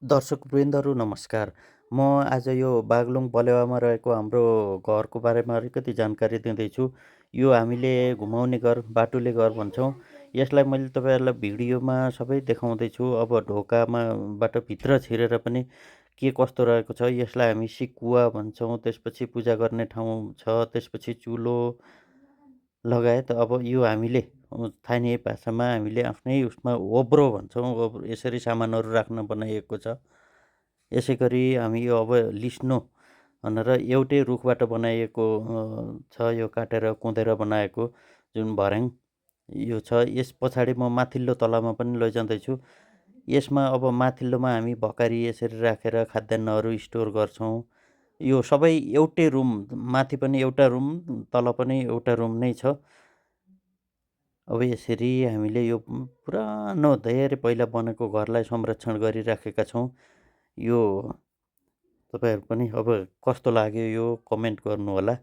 दर्शकवृन्दहरू नमस्कार। म आज यो बागलुङ बलेवामा रहेको हाम्रो घरको बारेमा अलिकति जानकारी दिँदैछु। यो हामीले घुमाउने घर, बाटुले घर भन्छौँ। यसलाई मैले तपाईँहरूलाई भिडियोमा सबै देखाउँदैछु। अब ढोकामा बाट भित्र छिरेर पनि के कस्तो रहेको छ, यसलाई हामी सिकुवा भन्छौँ। त्यसपछि पूजा गर्ने ठाउँ छ, त्यसपछि चुलो लगायत अब यो हामीले स्थानीय भाषामा हामीले आफ्नै उसमा ओब्रो भन्छौँ। यसरी सामानहरू राख्न बनाइएको छ। यसै गरी हामी यो अब लिस्नो भनेर एउटै रुखबाट बनाइएको छ। यो काटेर कुँदेर बनाएको जुन भर्याङ यो छ। यस पछाडि म माथिल्लो तलामा पनि लैजाँदैछु। यसमा अब माथिल्लोमा हामी भकारी यसरी राखेर खाद्यान्नहरू स्टोर गर्छौँ। यो सबै एउटै रुम, माथि पनि एउटा रुम, तल पनि एउटा रुम नै छ। अब यसरी हामीले यो पुरानो धेरै पहिला बनेको घरलाई संरक्षण गरिराखेका छौँ। यो तपाईँहरू पनि अब कस्तो लाग्यो यो कमेन्ट गर्नुहोला।